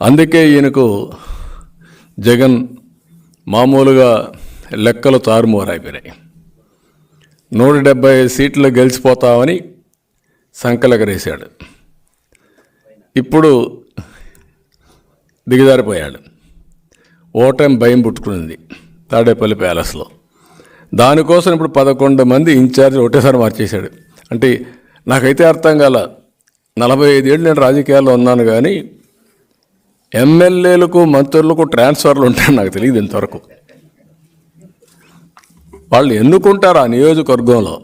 అందుకే ఈయనకు జగన్ మామూలుగా లెక్కలు తారుమారైపోయినాయి. 170 సీట్లు గెలిచిపోతామని సంకలెగరేశాడు. ఇప్పుడు దిగజారిపోయాడు. ఓటమి భయం పుట్టుకునింది తాడేపల్లి ప్యాలెస్లో. దానికోసం ఇప్పుడు 11 మంది ఇన్ఛార్జ్ ఒకటేసారి మార్చేశాడు. అంటే నాకైతే అర్థం కాల. 45 ఏళ్ళు నేను రాజకీయాల్లో ఉన్నాను, కానీ ఎమ్మెల్యేలకు మంత్రులకు ట్రాన్స్ఫర్లు ఉంటాయని నాకు తెలియదు ఇంతవరకు. వాళ్ళు ఎన్నుకుంటారు ఆ నియోజకవర్గంలో,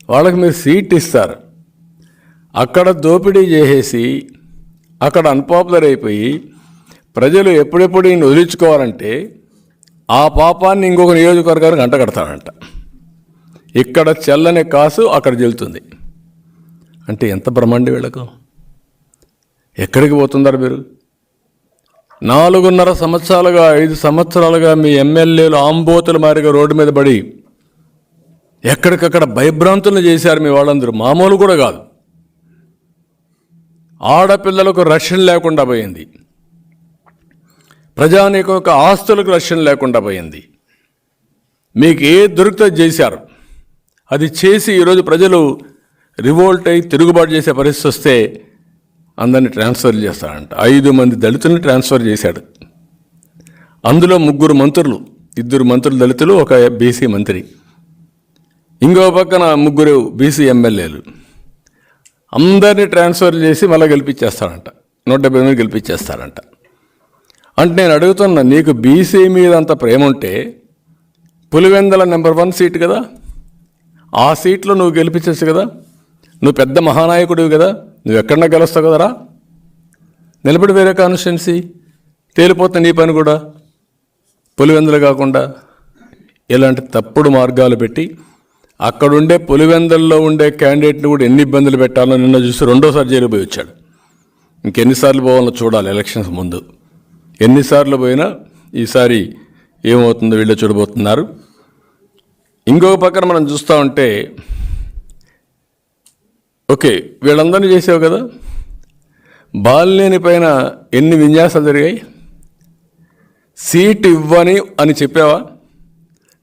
వాళ్ళకి మీరు సీట్ ఇస్తారు. అక్కడ దోపిడీ చేసేసి అక్కడ అన్పాపులర్ అయిపోయి ప్రజలు ఎప్పుడెప్పుడు ఈయన వదిలించుకోవాలంటే ఆ పాపాన్ని ఇంకొక నియోజకవర్గానికి అంటగడతాడంట. ఇక్కడ చెల్లని కాసు అక్కడ చెల్లుతుంది. అంటే ఎంత బ్రహ్మాండి వీళ్ళకు. ఎక్కడికి పోతున్నారు మీరు? 4.5 సంవత్సరాలుగా 5 సంవత్సరాలుగా మీ ఎమ్మెల్యేలు ఆంబోతుల మారిగా రోడ్డు మీద పడి ఎక్కడికక్కడ భయభ్రాంతులను చేశారు మీ వాళ్ళందరూ. మామూలు కూడా కాదు. ఆడపిల్లలకు రక్షణ లేకుండా పోయింది, ప్రజానీకం యొక్క ఆస్తులకు రక్షణ లేకుండా పోయింది. మీకు ఏ దొరికితే చేశారు. అది చేసి ఈరోజు ప్రజలు రివోల్ట్ అయి తిరుగుబాటు చేసే పరిస్థితి వస్తే అందరినీ ట్రాన్స్ఫర్ చేస్తాడంట. 5 మంది దళితుల్ని ట్రాన్స్ఫర్ చేశాడు. అందులో 3 మంత్రులు, 2 మంత్రులు దళితులు, ఒక బీసీ మంత్రి, ఇంకో పక్కన 3 బీసీ ఎమ్మెల్యేలు. అందరినీ ట్రాన్స్ఫర్ చేసి మళ్ళీ గెలిపించేస్తాడంట. 170 మంది గెలిపించేస్తాడంట. అంటే నేను అడుగుతున్నా, నీకు బీసీ మీద అంత ప్రేమ ఉంటే పులివెందల నెంబర్ 1 సీట్ కదా, ఆ సీట్లో నువ్వు గెలిపించచ్చు కదా. నువ్వు పెద్ద మహానాయకుడివి కదా, నువ్వు ఎక్కడన్నా గెలుస్తావు కదరా. నిలబడి వేరే కాన్స్టిట్యున్సీ తేలిపోతుంది నీ పని కూడా. పులివెందులు కాకుండా ఇలాంటి తప్పుడు మార్గాలు పెట్టి అక్కడుండే పులివెందుల్లో ఉండే క్యాండిడేట్ని కూడా ఎన్ని ఇబ్బందులు పెట్టాలో నిన్న చూసి 2వ జైలు పోయి వచ్చాడు. ఇంకెన్నిసార్లు పోవాలో చూడాలి. ఎలక్షన్స్ ముందు ఎన్నిసార్లు పోయినా ఈసారి ఏమవుతుందో వీళ్ళు చూడబోతున్నారు. ఇంకొక పక్కన మనం చూస్తూ ఉంటే, ఓకే వీళ్ళందరినీ చేసావు కదా, బాలినేని పైన ఎన్ని విన్యాసాలు జరిగాయి. సీట్ ఇవ్వని అని చెప్పావా?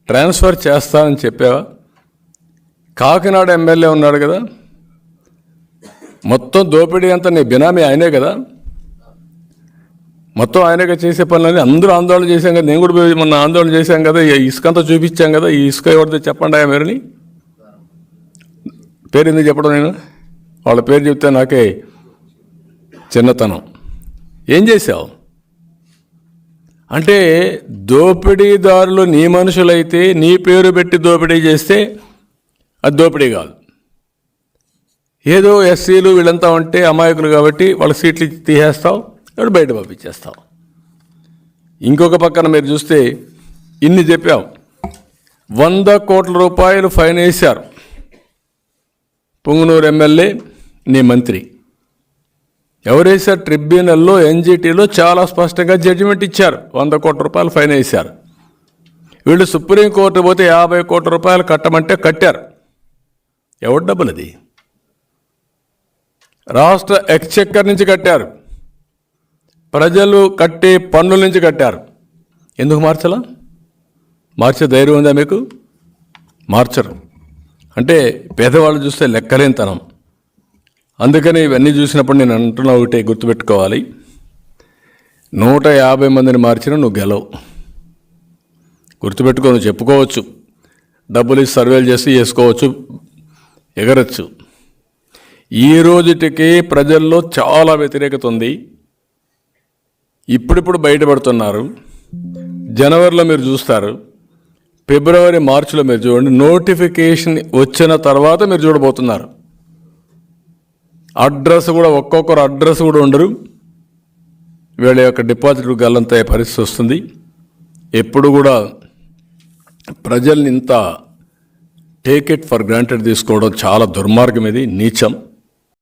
ట్రాన్స్ఫర్ చేస్తానని చెప్పావా? కాకినాడ ఎమ్మెల్యే ఉన్నాడు కదా, మొత్తం దోపిడీ అంతా నీ బినామీ ఆయనే కదా, మొత్తం ఆయనగా చేసే పనులని అందరూ ఆందోళన చేశాం కదా. నేను కూడా మొన్న ఆందోళన చేశాం కదా, ఇసుకంతా చూపించాం కదా. ఈ ఇసుక ఎవరితో చెప్పండి ఆ మీరుని. పేరు ఎందుకు చెప్పడం, నేను వాళ్ళ పేరు చెప్తే నాకే చిన్నతనం. ఏం చేశావు అంటే, దోపిడీదారులు నీ మనుషులైతే నీ పేరు పెట్టి దోపిడీ చేస్తే అది దోపిడీ కాదు. ఏదో ఎస్సీలు వీళ్ళంతా ఉంటే అమాయకులు కాబట్టి వాళ్ళ సీట్లు తీసేస్తావు, ఇప్పుడు బయట పంపించేస్తావు. ఇంకొక పక్కన మీరు చూస్తే ఇన్ని చెప్పావు. 100 కోట్ల రూపాయలు ఫైన్ వేశారు పుంగనూరు ఎమ్మెల్యే, నీ మంత్రి. ఎవరేసారు? ట్రిబ్యునల్లో, ఎన్జిటీలో చాలా స్పష్టంగా జడ్జిమెంట్ ఇచ్చారు. 100 కోట్ల రూపాయలు ఫైన్ వేశారు. వీళ్ళు సుప్రీంకోర్టు పోతే 50 కోట్ల రూపాయలు కట్టమంటే కట్టారు. ఎవరి డబ్బులు అది? రాష్ట్ర ఎక్స్చెక్కర్ నుంచి కట్టారు, ప్రజలు కట్టే పన్నుల నుంచి కట్టారు. ఎందుకు మార్చలా? మార్చే ధైర్యం ఉందా మీకు? మార్చరు. అంటే పేదవాళ్ళు చూస్తే లెక్కలేనితనం. అందుకని ఇవన్నీ చూసినప్పుడు నేను అంటున్నా ఒకటే గుర్తుపెట్టుకోవాలి, 150 మందిని మార్చినా నువ్వు గెలవు. గుర్తుపెట్టుకో. నువ్వు చెప్పుకోవచ్చు, డబ్బులు ఇచ్చి సర్వేలు చేసి చేసుకోవచ్చు, ఎగరచ్చు. ఈ రోజుటికి ప్రజల్లో చాలా వ్యతిరేకత ఉంది. ఇప్పుడిప్పుడు బయటపడుతున్నారు. జనవరిలో మీరు చూస్తారు, ఫిబ్రవరి మార్చిలో మీరు చూడండి. నోటిఫికేషన్ వచ్చిన తర్వాత మీరు చూడబోతున్నారు. అడ్రస్ కూడా, ఒక్కొక్కరు అడ్రస్ కూడా ఉండరు. వీళ్ళ యొక్క డిపాజిట్ గల్లంతయ్యే పరిస్థితి వస్తుంది. ఎప్పుడు కూడా ప్రజల్ని ఇంత టేక్ ఇట్ ఫర్ గ్రాంటెడ్ తీసుకోవడం చాలా దుర్మార్గం, ఇది నీచం.